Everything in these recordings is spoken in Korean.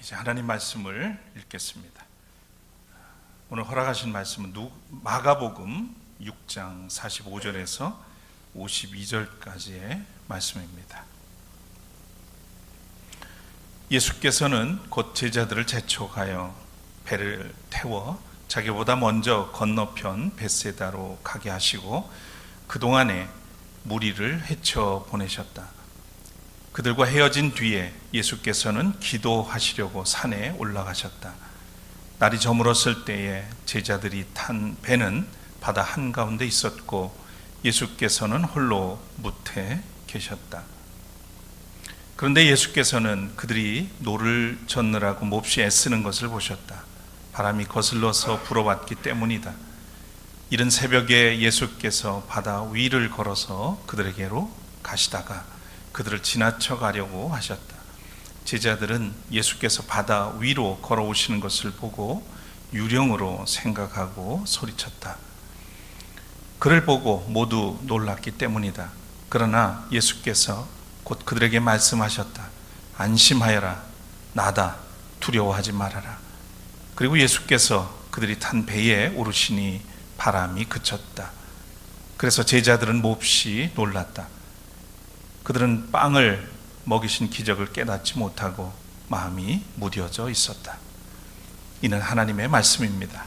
이제 하나님 말씀을 읽겠습니다. 오늘 허락하신 말씀은 마가복음 6장 45절에서 52절까지의 말씀입니다. 예수께서는 곧 제자들을 재촉하여 배를 태워 자기보다 먼저 건너편 벳세다로 가게 하시고 그동안에 무리를 헤쳐 보내셨다. 그들과 헤어진 뒤에 예수께서는 기도하시려고 산에 올라가셨다. 날이 저물었을 때에 제자들이 탄 배는 바다 한가운데 있었고 예수께서는 홀로 무태 계셨다. 그런데 예수께서는 그들이 노를 젓느라고 몹시 애쓰는 것을 보셨다. 바람이 거슬러서 불어왔기 때문이다. 이른 새벽에 예수께서 바다 위를 걸어서 그들에게로 가시다가 그들을 지나쳐 가려고 하셨다. 제자들은 예수께서 바다 위로 걸어오시는 것을 보고 유령으로 생각하고 소리쳤다. 그를 보고 모두 놀랐기 때문이다. 그러나 예수께서 곧 그들에게 말씀하셨다. 안심하여라. 나다. 두려워하지 말아라. 그리고 예수께서 그들이 탄 배에 오르시니 바람이 그쳤다. 그래서 제자들은 몹시 놀랐다. 그들은 빵을 먹이신 기적을 깨닫지 못하고 마음이 무뎌져 있었다. 이는 하나님의 말씀입니다.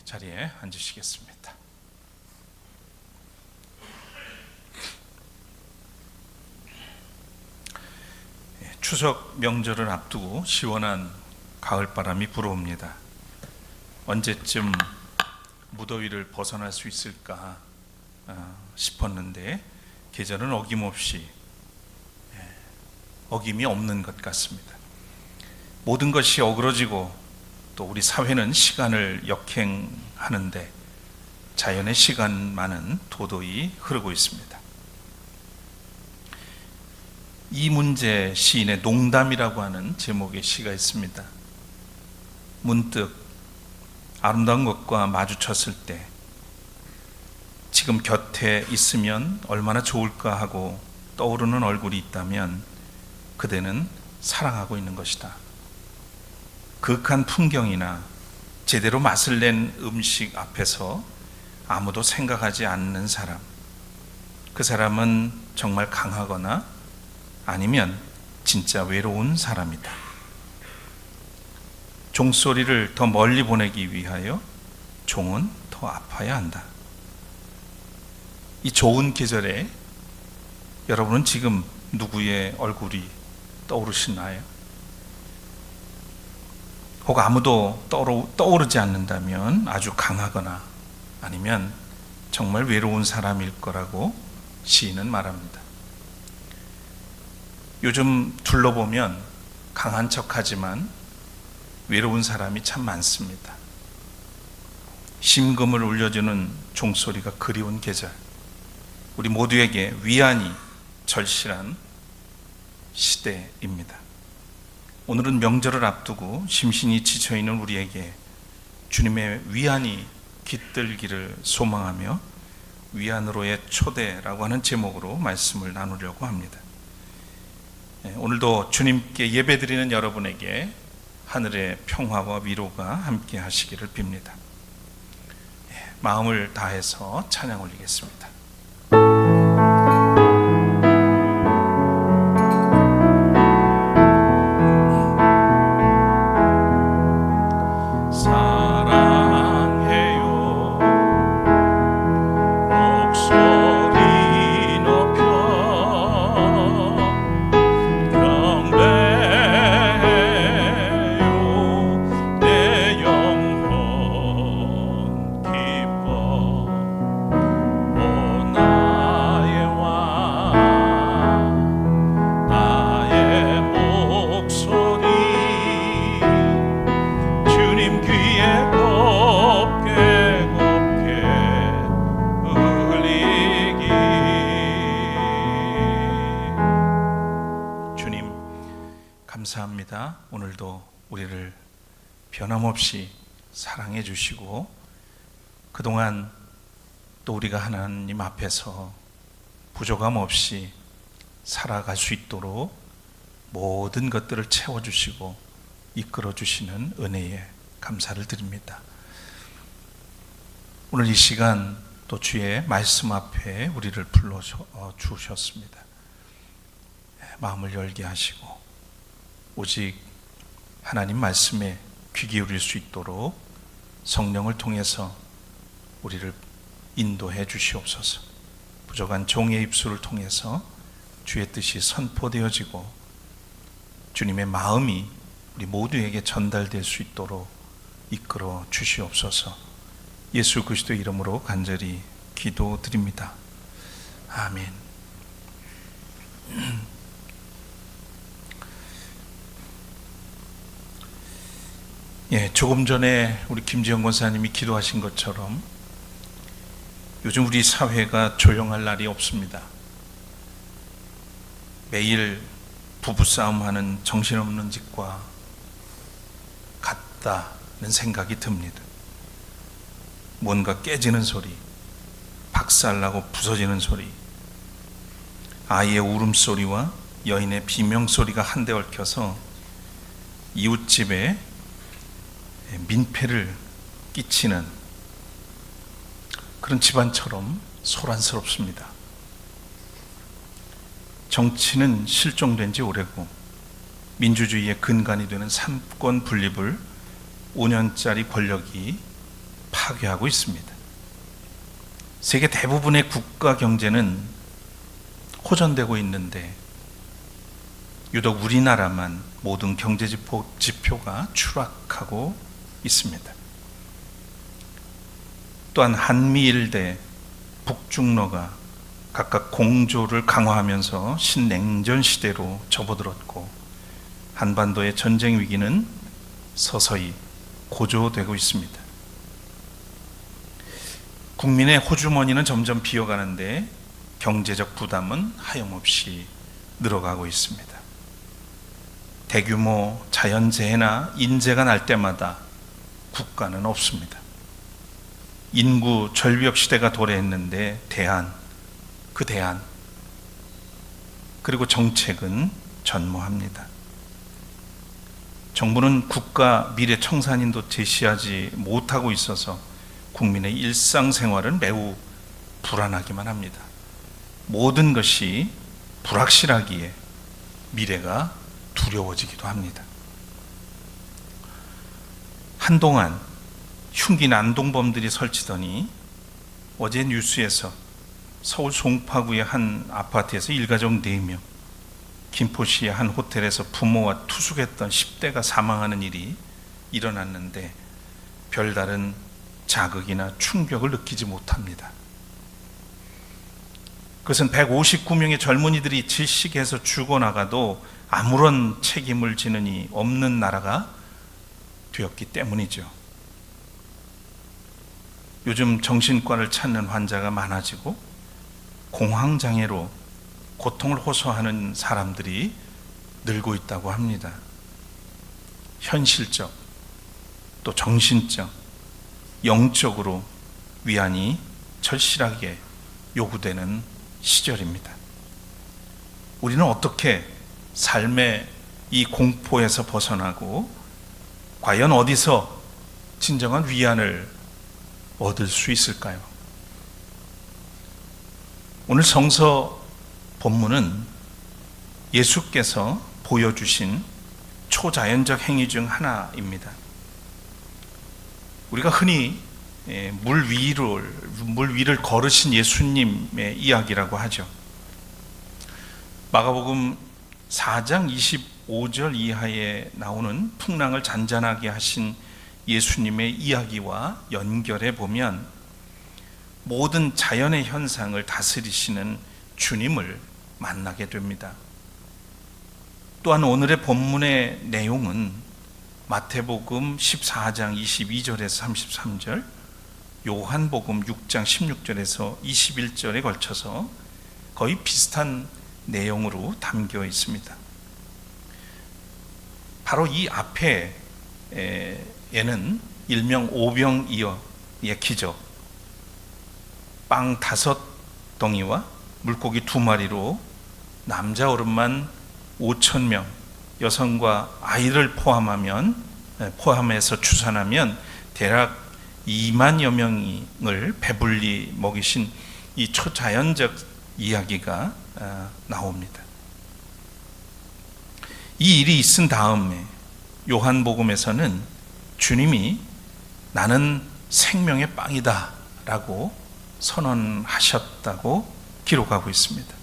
자리에 앉으시겠습니다. 추석 명절을 앞두고 시원한 가을바람이 불어옵니다. 언제쯤 무더위를 벗어날 수 있을까 싶었는데 계절은 어김없이 어김이 없는 것 같습니다. 모든 것이 어그러지고 또 우리 사회는 시간을 역행하는데 자연의 시간만은 도도히 흐르고 있습니다. 이문재 시인의 농담이라고 하는 제목의 시가 있습니다. 문득 아름다운 것과 마주쳤을 때 지금 곁에 있으면 얼마나 좋을까 하고 떠오르는 얼굴이 있다면 그대는 사랑하고 있는 것이다. 그윽한 풍경이나 제대로 맛을 낸 음식 앞에서 아무도 생각하지 않는 사람, 그 사람은 정말 강하거나 아니면 진짜 외로운 사람이다. 종소리를 더 멀리 보내기 위하여 종은 더 아파야 한다. 이 좋은 계절에 여러분은 지금 누구의 얼굴이 떠오르시나요? 혹 아무도 떠오르지 않는다면 아주 강하거나 아니면 정말 외로운 사람일 거라고 시인은 말합니다. 요즘 둘러보면 강한 척하지만 외로운 사람이 참 많습니다. 심금을 울려주는 종소리가 그리운 계절, 우리 모두에게 위안이 절실한 시대입니다. 오늘은 명절을 앞두고 심신이 지쳐있는 우리에게 주님의 위안이 깃들기를 소망하며 위안으로의 초대라고 하는 제목으로 말씀을 나누려고 합니다. 오늘도 주님께 예배드리는 여러분에게 하늘의 평화와 위로가 함께 하시기를 빕니다. 마음을 다해서 찬양 올리겠습니다. 기뻐 감사합니다. 오늘도 우리를 변함없이 사랑해 주시고 그동안 또 우리가 하나님 앞에서 부족함 없이 살아갈 수 있도록 모든 것들을 채워주시고 이끌어 주시는 은혜에 감사를 드립니다. 오늘 이 시간 또 주의 말씀 앞에 우리를 불러 주셨습니다. 마음을 열게 하시고 오직 하나님 말씀에 귀 기울일 수 있도록 성령을 통해서 우리를 인도해 주시옵소서. 부족한 종의 입술을 통해서 주의 뜻이 선포되어지고 주님의 마음이 우리 모두에게 전달될 수 있도록 이끌어 주시옵소서. 예수 그리스도의 이름으로 간절히 기도드립니다. 아멘. 조금 전에 우리 김지영 권사님이 기도하신 것처럼 요즘 우리 사회가 조용할 날이 없습니다. 매일 부부싸움하는 정신없는 짓과 같다는 생각이 듭니다. 뭔가 깨지는 소리, 박살나고 부서지는 소리, 아이의 울음소리와 여인의 비명소리가 한데 얽혀서 이웃집에 민폐를 끼치는 그런 집안처럼 소란스럽습니다. 정치는 실종된 지 오래고 민주주의의 근간이 되는 삼권 분립을 5년짜리 권력이 파괴하고 있습니다. 세계 대부분의 국가 경제는 호전되고 있는데 유독 우리나라만 모든 경제 지표가 추락하고 있습니다. 또한 한미일대, 북중러가 각각 공조를 강화하면서 신냉전 시대로 접어들었고 한반도의 전쟁 위기는 서서히 고조되고 있습니다. 국민의 호주머니는 점점 비어가는데 경제적 부담은 하염없이 늘어가고 있습니다. 대규모 자연재해나 인재가 날 때마다 국가는 없습니다. 인구 절벽 시대가 도래했는데 그 대안 그리고 정책은 전무합니다. 정부는 국가 미래 청산인도 제시하지 못하고 있어서 국민의 일상생활은 매우 불안하기만 합니다. 모든 것이 불확실하기에 미래가 두려워지기도 합니다. 한동안 흉기 난동범들이 설치더니 어제 뉴스에서 서울 송파구의 한 아파트에서 일가족 4명, 김포시의 한 호텔에서 부모와 투숙했던 10대가 사망하는 일이 일어났는데 별다른 자극이나 충격을 느끼지 못합니다. 그것은 159명의 젊은이들이 질식해서 죽어나가도 아무런 책임을 지는 이 없는 나라가 되었기 때문이죠. 요즘 정신과를 찾는 환자가 많아지고 공황장애로 고통을 호소하는 사람들이 늘고 있다고 합니다. 현실적, 또 정신적, 영적으로 위안이 절실하게 요구되는 시절입니다. 우리는 어떻게 삶의 이 공포에서 벗어나고 과연 어디서 진정한 위안을 얻을 수 있을까요? 오늘 성서 본문은 예수께서 보여주신 초자연적 행위 중 하나입니다. 우리가 흔히 물 위를 걸으신 예수님의 이야기라고 하죠. 마가복음 4장 25절 이하에 나오는 풍랑을 잔잔하게 하신 예수님의 이야기와 연결해 보면 모든 자연의 현상을 다스리시는 주님을 만나게 됩니다. 또한 오늘의 본문의 내용은 마태복음 14장 22절에서 33절, 요한복음 6장 16절에서 21절에 걸쳐서 거의 비슷한 내용으로 담겨 있습니다. 바로 이 앞에에는 일명 오병이어의 기적, 빵 5덩이와 물고기 2마리로 남자 어른만 5,000명, 여성과 아이를 포함해서 추산하면 대략 2만여 명을 배불리 먹이신 이 초자연적 이야기가 나옵니다. 이 일이 있은 다음에 요한복음에서는 주님이 나는 생명의 빵이다 라고 선언하셨다고 기록하고 있습니다.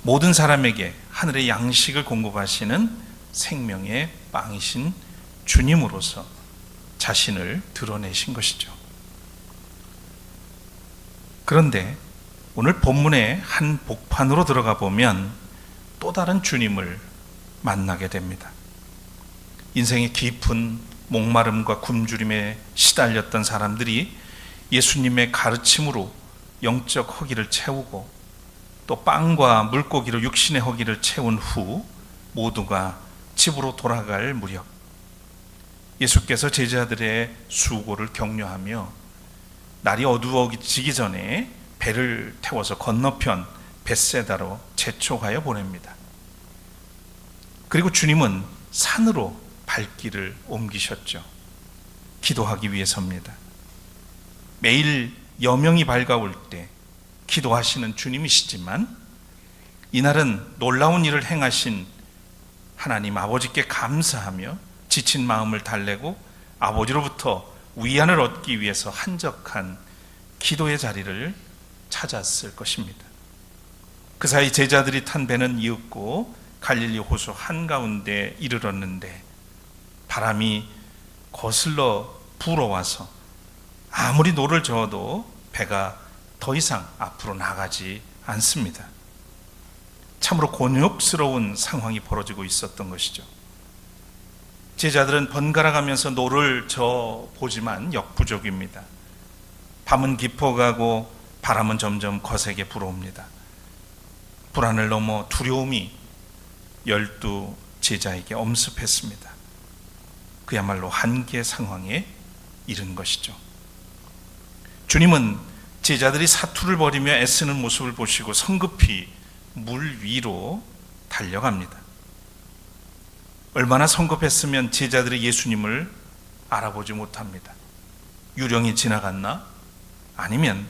모든 사람에게 하늘의 양식을 공급하시는 생명의 빵이신 주님으로서 자신을 드러내신 것이죠. 그런데 오늘 본문의 한 복판으로 들어가 보면 또 다른 주님을 만나게 됩니다. 인생의 깊은 목마름과 굶주림에 시달렸던 사람들이 예수님의 가르침으로 영적 허기를 채우고 또 빵과 물고기로 육신의 허기를 채운 후 모두가 집으로 돌아갈 무렵 예수께서 제자들의 수고를 격려하며 날이 어두워지기 전에 배를 태워서 건너편 벳세다로 재촉하여 보냅니다. 그리고 주님은 산으로 발길을 옮기셨죠. 기도하기 위해서입니다. 매일 여명이 밝아올 때 기도하시는 주님이시지만 이날은 놀라운 일을 행하신 하나님 아버지께 감사하며 지친 마음을 달래고 아버지로부터 위안을 얻기 위해서 한적한 기도의 자리를 찾았을 것입니다. 그 사이 제자들이 탄 배는 이윽고 갈릴리 호수 한가운데 이르렀는데 바람이 거슬러 불어와서 아무리 노를 저어도 배가 더 이상 앞으로 나가지 않습니다. 참으로 곤욕스러운 상황이 벌어지고 있었던 것이죠. 제자들은 번갈아 가면서 노를 저어 보지만 역부족입니다. 밤은 깊어가고 바람은 점점 거세게 불어옵니다. 불안을 넘어 두려움이 12 제자에게 엄습했습니다. 그야말로 한계 상황에 이른 것이죠. 주님은 제자들이 사투를 벌이며 애쓰는 모습을 보시고 성급히 물 위로 달려갑니다. 얼마나 성급했으면 제자들이 예수님을 알아보지 못합니다. 유령이 지나갔나? 아니면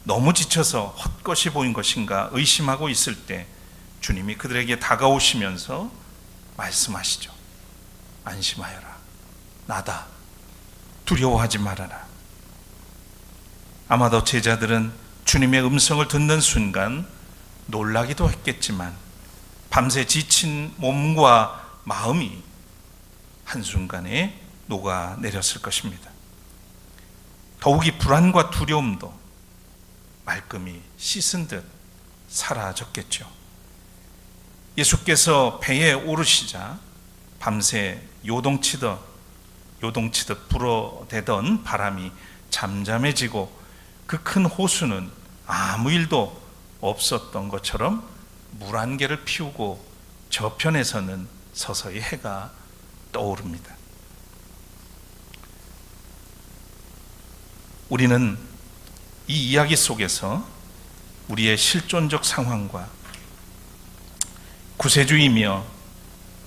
너무 지쳐서 헛것이 보인 것인가 의심하고 있을 때 주님이 그들에게 다가오시면서 말씀하시죠. 안심하여라. 나다. 두려워하지 말아라. 아마도 제자들은 주님의 음성을 듣는 순간 놀라기도 했겠지만 밤새 지친 몸과 마음이 한순간에 녹아내렸을 것입니다. 더욱이 불안과 두려움도 말끔히 씻은 듯 사라졌겠죠. 예수께서 배에 오르시자 밤새 요동치듯 불어대던 바람이 잠잠해지고 그 큰 호수는 아무 일도 없었던 것처럼 물 한 개를 피우고 저편에서는 서서히 해가 떠오릅니다. 우리는 이 이야기 속에서 우리의 실존적 상황과 구세주이며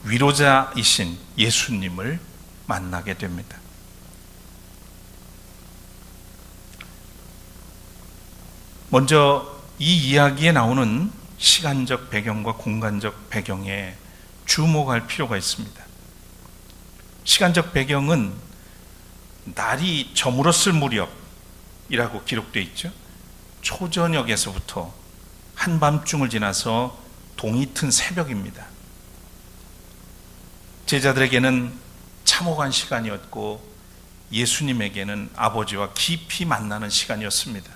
위로자이신 예수님을 만나게 됩니다. 먼저 이 이야기에 나오는 시간적 배경과 공간적 배경에 주목할 필요가 있습니다. 시간적 배경은 날이 저물었을 무렵이라고 기록되어 있죠. 초저녁에서부터 한밤중을 지나서 동이 튼 새벽입니다. 제자들에게는 참혹한 시간이었고 예수님에게는 아버지와 깊이 만나는 시간이었습니다.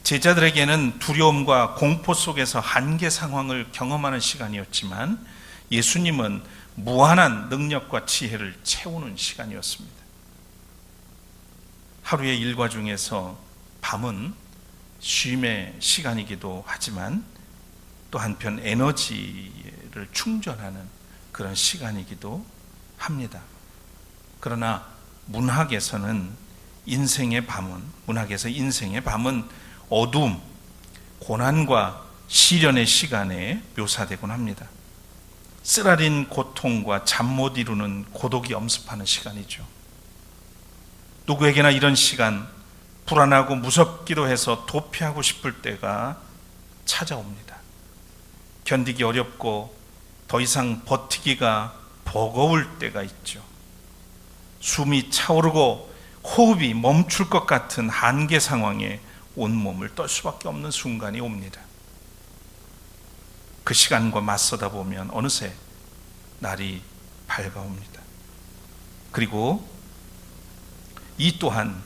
제자들에게는 두려움과 공포 속에서 한계 상황을 경험하는 시간이었지만 예수님은 무한한 능력과 지혜를 채우는 시간이었습니다. 하루의 일과 중에서 밤은 쉼의 시간이기도 하지만 또 한편 에너지를 충전하는 그런 시간이기도 합니다. 그러나 문학에서 인생의 밤은 어두움, 고난과 시련의 시간에 묘사되곤 합니다. 쓰라린 고통과 잠 못 이루는 고독이 엄습하는 시간이죠. 누구에게나 이런 시간, 불안하고 무섭기도 해서 도피하고 싶을 때가 찾아옵니다. 견디기 어렵고 더 이상 버티기가 버거울 때가 있죠. 숨이 차오르고 호흡이 멈출 것 같은 한계 상황에 온몸을 떨 수밖에 없는 순간이 옵니다. 그 시간과 맞서다 보면 어느새 날이 밝아옵니다. 그리고 이 또한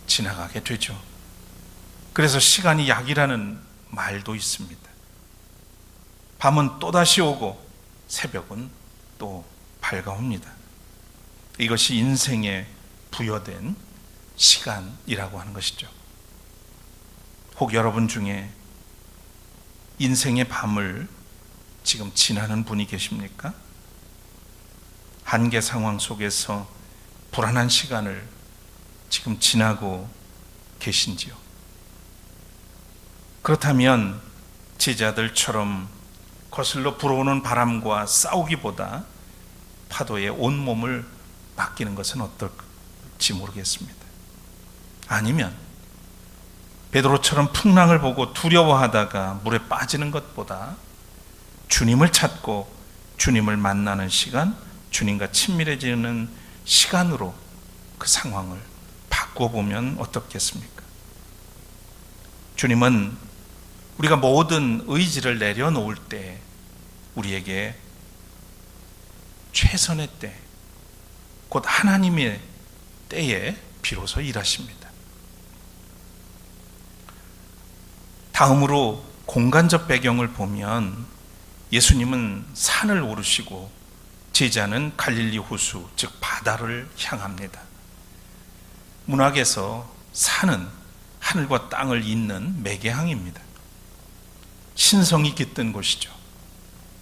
지나가게 되죠. 그래서 시간이 약이라는 말도 있습니다. 밤은 또다시 오고 새벽은 또 밝아옵니다. 이것이 인생에 부여된 시간이라고 하는 것이죠. 혹 여러분 중에 인생의 밤을 지금 지나는 분이 계십니까? 한계 상황 속에서 불안한 시간을 지금 지나고 계신지요? 그렇다면 제자들처럼 거슬러 불어오는 바람과 싸우기보다 파도에 온몸을 맡기는 것은 어떨지 모르겠습니다. 아니면 베드로처럼 풍랑을 보고 두려워하다가 물에 빠지는 것보다 주님을 찾고 주님을 만나는 시간, 주님과 친밀해지는 시간으로 그 상황을 바꿔보면 어떻겠습니까? 주님은 우리가 모든 의지를 내려놓을 때 우리에게 최선의 때, 곧 하나님의 때에 비로소 일하십니다. 다음으로 공간적 배경을 보면 예수님은 산을 오르시고 제자는 갈릴리 호수, 즉 바다를 향합니다. 문학에서 산은 하늘과 땅을 잇는 매개항입니다. 신성이 깃든 곳이죠.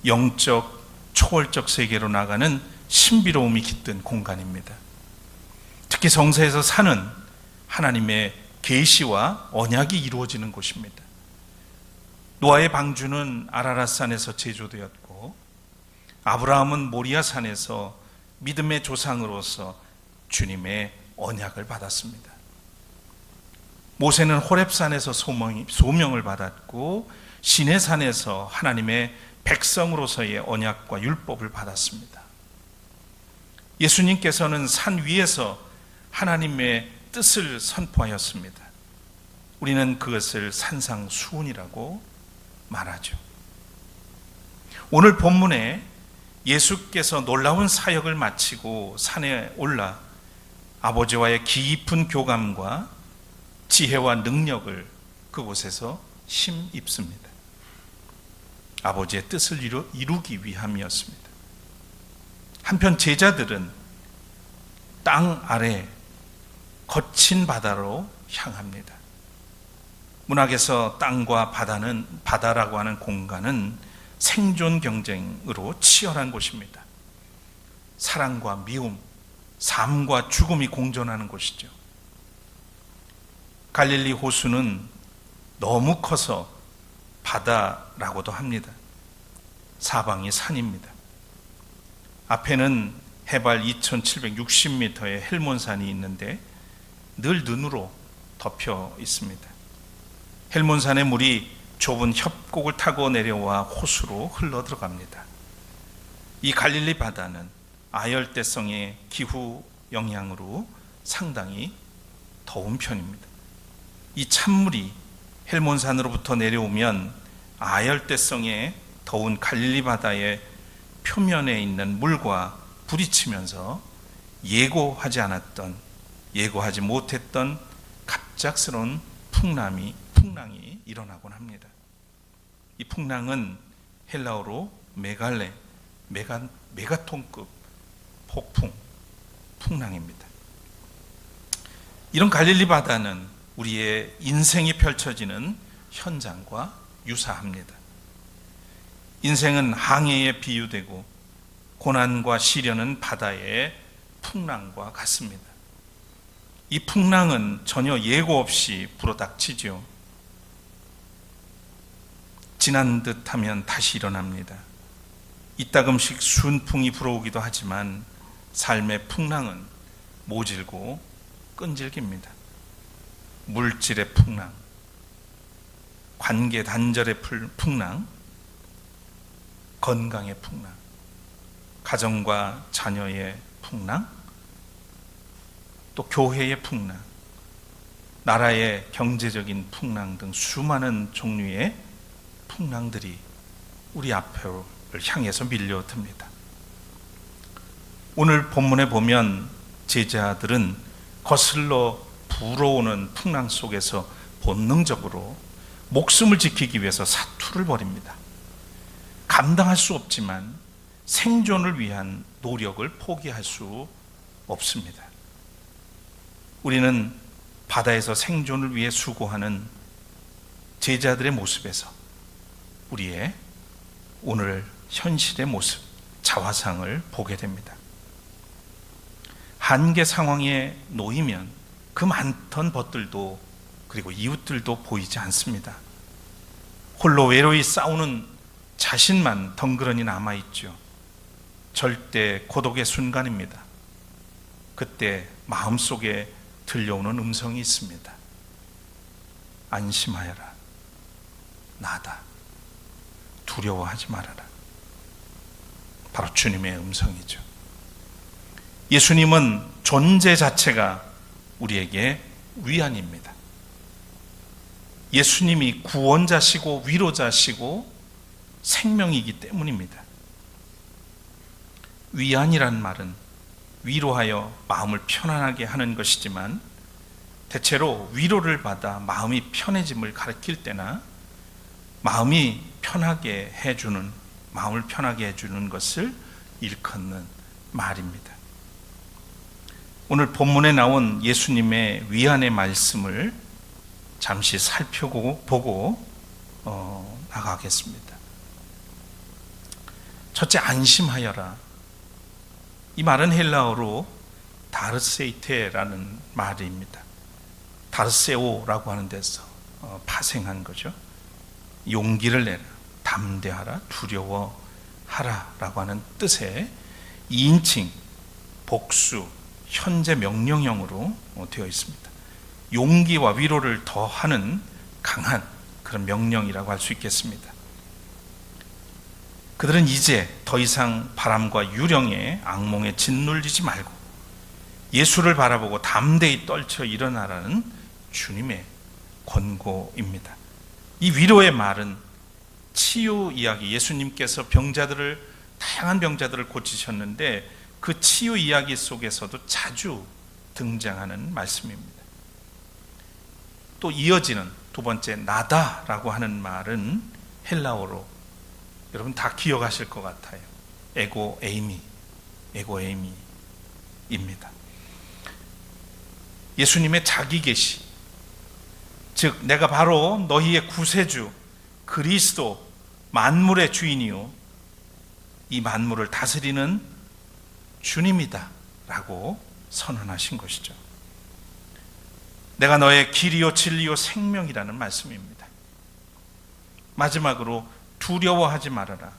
영적, 초월적 세계로 나가는 신비로움이 깃든 공간입니다. 특히 성서에서 산은 하나님의 계시와 언약이 이루어지는 곳입니다. 노아의 방주는 아라랏산에서 제조되었고 아브라함은 모리아산에서 믿음의 조상으로서 주님의 언약을 받았습니다. 모세는 호렙산에서 소명을 받았고 시내산에서 하나님의 백성으로서의 언약과 율법을 받았습니다. 예수님께서는 산 위에서 하나님의 뜻을 선포하였습니다. 우리는 그것을 산상수훈이라고 말하죠. 오늘 본문에 예수께서 놀라운 사역을 마치고 산에 올라 아버지와의 깊은 교감과 지혜와 능력을 그곳에서 힘입습니다. 아버지의 뜻을 이루기 위함이었습니다. 한편 제자들은 땅 아래 거친 바다로 향합니다. 문학에서 땅과 바다라고 하는 공간은 생존 경쟁으로 치열한 곳입니다. 사랑과 미움, 삶과 죽음이 공존하는 곳이죠. 갈릴리 호수는 너무 커서 바다라고도 합니다. 사방이 산입니다. 앞에는 해발 2760m의 헬몬산이 있는데 늘 눈으로 덮여 있습니다. 헬몬산의 물이 좁은 협곡을 타고 내려와 호수로 흘러 들어갑니다. 이 갈릴리 바다는 아열대성의 기후 영향으로 상당히 더운 편입니다. 이 찬물이 헬몬산으로부터 내려오면 아열대성의 더운 갈릴리 바다의 표면에 있는 물과 부딪히면서 예고하지 못했던 갑작스러운 풍랑이 일어나곤 합니다. 이 풍랑은 헬라어로 메가톤급 풍랑입니다. 이런 갈릴리 바다는 우리의 인생이 펼쳐지는 현장과 유사합니다. 인생은 항해에 비유되고 고난과 시련은 바다의 풍랑과 같습니다. 이 풍랑은 전혀 예고 없이 불어닥치죠. 지난 듯 하면 다시 일어납니다. 이따금씩 순풍이 불어오기도 하지만 삶의 풍랑은 모질고 끈질깁니다. 물질의 풍랑, 관계 단절의 풍랑, 건강의 풍랑, 가정과 자녀의 풍랑, 또 교회의 풍랑, 나라의 경제적인 풍랑 등 수많은 종류의 풍랑들이 우리 앞을 향해서 밀려듭니다. 오늘 본문에 보면 제자들은 거슬러 불어오는 풍랑 속에서 본능적으로 목숨을 지키기 위해서 사투를 벌입니다. 감당할 수 없지만 생존을 위한 노력을 포기할 수 없습니다. 우리는 바다에서 생존을 위해 수고하는 제자들의 모습에서 우리의 오늘 현실의 모습, 자화상을 보게 됩니다. 한계 상황에 놓이면 그 많던 벗들도 그리고 이웃들도 보이지 않습니다. 홀로 외로이 싸우는 자신만 덩그러니 남아있죠. 절대 고독의 순간입니다. 그때 마음속에 들려오는 음성이 있습니다. 안심하여라. 나다. 두려워하지 말아라. 바로 주님의 음성이죠. 예수님은 존재 자체가 우리에게 위안입니다. 예수님이 구원자시고 위로자시고 생명이기 때문입니다. 위안이란 말은 위로하여 마음을 편안하게 하는 것이지만 대체로 위로를 받아 마음이 편해짐을 가리킬 때나 마음을 편하게 해주는 것을 일컫는 말입니다. 오늘 본문에 나온 예수님의 위안의 말씀을 잠시 살펴보고 나가겠습니다. 첫째, 안심하여라. 이 말은 헬라어로 다르세이테라는 말입니다. 다르세오라고 하는 데서 파생한 거죠. 용기를 내라, 담대하라, 두려워하라 라고 하는 뜻의 2인칭 복수 현재 명령형으로 되어 있습니다. 용기와 위로를 더하는 강한 그런 명령이라고 할 수 있겠습니다. 그들은 이제 더 이상 바람과 유령의 악몽에 짓눌리지 말고 예수를 바라보고 담대히 떨쳐 일어나라는 주님의 권고입니다. 이 위로의 말은 치유 이야기, 예수님께서 다양한 병자들을 고치셨는데 그 치유 이야기 속에서도 자주 등장하는 말씀입니다. 또 이어지는 두 번째, 나다라고 하는 말은 헬라어로 여러분 다 기억하실 것 같아요. 에고 에이미입니다. 예수님의 자기 계시, 즉 내가 바로 너희의 구세주 그리스도 만물의 주인이요 이 만물을 다스리는 주님이다 라고 선언하신 것이죠. 내가 너의 길이요 진리요 생명이라는 말씀입니다. 마지막으로 두려워하지 말아라.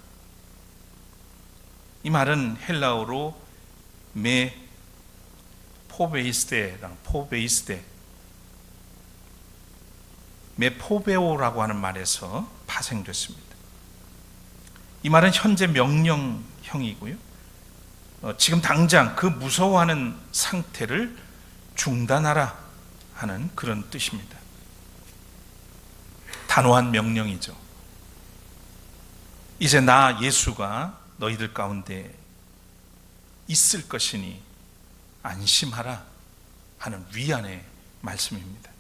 이 말은 헬라어로 메포베오라고 하는 말에서 파생됐습니다. 이 말은 현재 명령형이고요. 지금 당장 그 무서워하는 상태를 중단하라 하는 그런 뜻입니다. 단호한 명령이죠. 이제 나 예수가 너희들 가운데 있을 것이니 안심하라 하는 위안의 말씀입니다.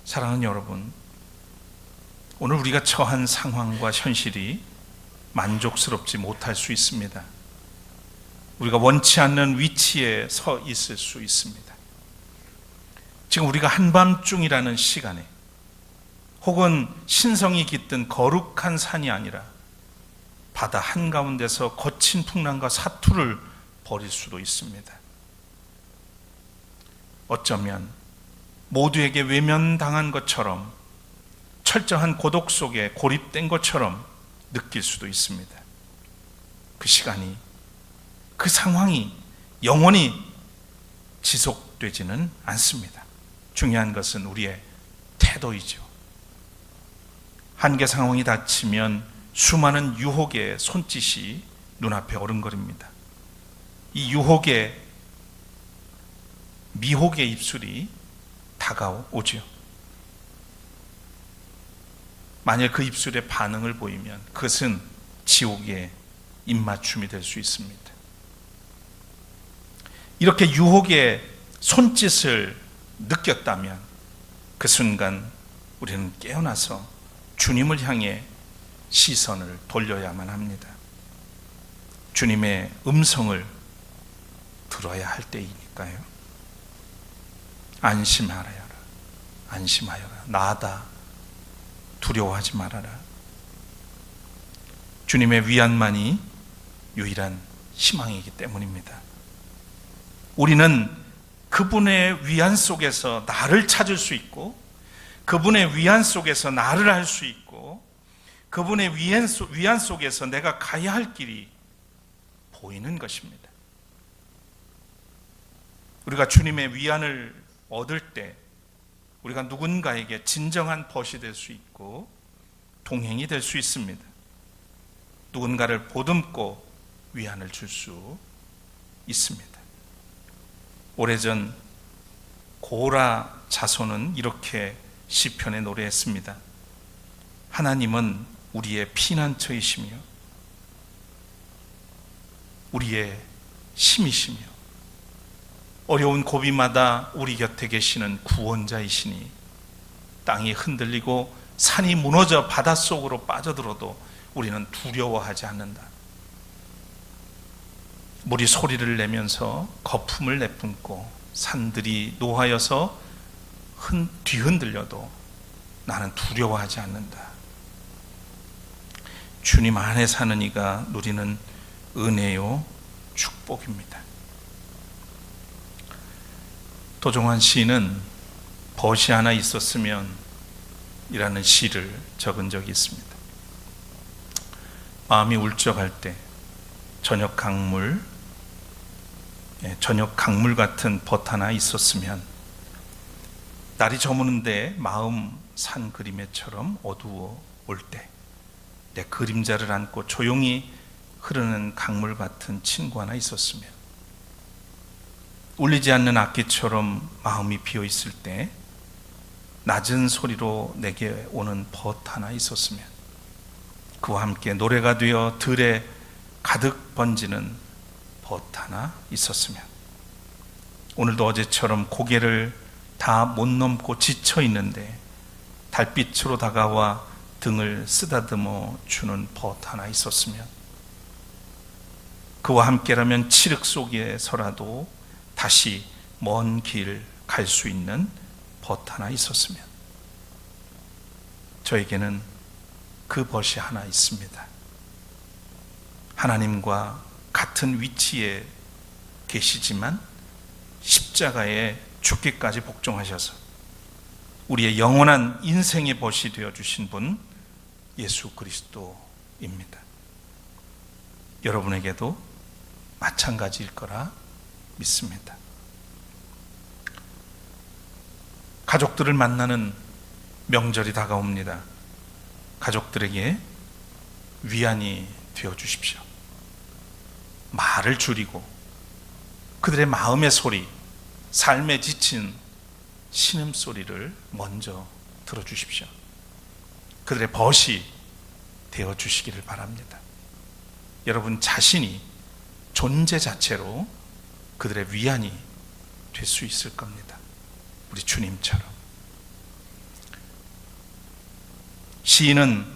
사랑하는 여러분, 오늘 우리가 처한 상황과 현실이 만족스럽지 못할 수 있습니다. 우리가 원치 않는 위치에 서 있을 수 있습니다. 지금 우리가 한밤중이라는 시간에 혹은 신성이 깃든 거룩한 산이 아니라 바다 한가운데서 거친 풍랑과 사투를 벌일 수도 있습니다. 어쩌면 모두에게 외면당한 것처럼, 철저한 고독 속에 고립된 것처럼 느낄 수도 있습니다. 그 시간이, 그 상황이 영원히 지속되지는 않습니다. 중요한 것은 우리의 태도이죠. 한계 상황이 닥치면 수많은 유혹의 손짓이 눈앞에 어른거립니다. 이 유혹의, 미혹의 입술이 다가오죠. 만약 그 입술에 반응을 보이면 그것은 지옥의 입맞춤이 될 수 있습니다. 이렇게 유혹의 손짓을 느꼈다면 그 순간 우리는 깨어나서 주님을 향해 시선을 돌려야만 합니다. 주님의 음성을 들어야 할 때이니까요. 안심하여라, 안심하여라, 나다, 두려워하지 말아라. 주님의 위안만이 유일한 희망이기 때문입니다. 우리는 그분의 위안 속에서 나를 찾을 수 있고, 그분의 위안 속에서 나를 알 수 있고, 그분의 위안 속에서 내가 가야 할 길이 보이는 것입니다. 우리가 주님의 위안을 얻을 때 우리가 누군가에게 진정한 벗이 될 수 있고 동행이 될 수 있습니다. 누군가를 보듬고 위안을 줄 수 있습니다. 오래전 고라 자손은 이렇게 시편에 노래했습니다. 하나님은 우리의 피난처이시며 우리의 힘이시며 어려운 고비마다 우리 곁에 계시는 구원자이시니 땅이 흔들리고 산이 무너져 바닷속으로 빠져들어도 우리는 두려워하지 않는다. 물이 소리를 내면서 거품을 내뿜고 산들이 노하여서 뒤흔들려도 나는 두려워하지 않는다. 주님 안에 사는 이가 누리는 은혜요 축복입니다. 도종환 시인은 벗이 하나 있었으면 이라는 시를 적은 적이 있습니다. 마음이 울적할 때 저녁 강물 같은 벗 하나 있었으면 날이 저무는데 마음 산 그림에처럼 어두워 올 때 내 그림자를 안고 조용히 흐르는 강물 같은 친구 하나 있었으면, 울리지 않는 악기처럼 마음이 비어 있을 때 낮은 소리로 내게 오는 벗 하나 있었으면, 그와 함께 노래가 되어 들에 가득 번지는 벗 하나 있었으면, 오늘도 어제처럼 고개를 다 못 넘고 지쳐 있는데 달빛으로 다가와 등을 쓰다듬어 주는 벗 하나 있었으면, 그와 함께라면 칠흑 속에서라도 다시 먼 길 갈 수 있는 벗 하나 있었으면, 저에게는 그 벗이 하나 있습니다. 하나님과 같은 위치에 계시지만 십자가에 죽기까지 복종하셔서 우리의 영원한 인생의 벗이 되어주신 분 예수 그리스도입니다. 여러분에게도 마찬가지일 거라 믿습니다. 가족들을 만나는 명절이 다가옵니다. 가족들에게 위안이 되어 주십시오. 말을 줄이고 그들의 마음의 소리, 삶에 지친 신음소리를 먼저 들어주십시오. 그들의 벗이 되어 주시기를 바랍니다. 여러분 자신이 존재 자체로 그들의 위안이 될 수 있을 겁니다. 우리 주님처럼. 시인은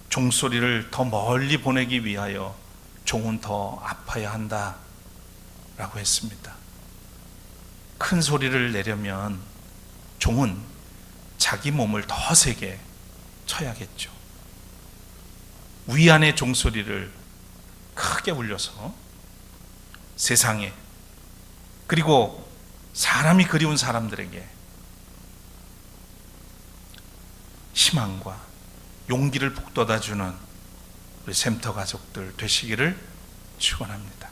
종소리를 더 멀리 보내기 위하여 종은 더 아파야 한다 라고 했습니다. 큰 소리를 내려면 종은 자기 몸을 더 세게 쳐야겠죠. 위안의 종소리를 크게 울려서 세상에, 그리고 사람이 그리운 사람들에게 희망과 용기를 북돋아주는 우리 샘터 가족들 되시기를 축원합니다.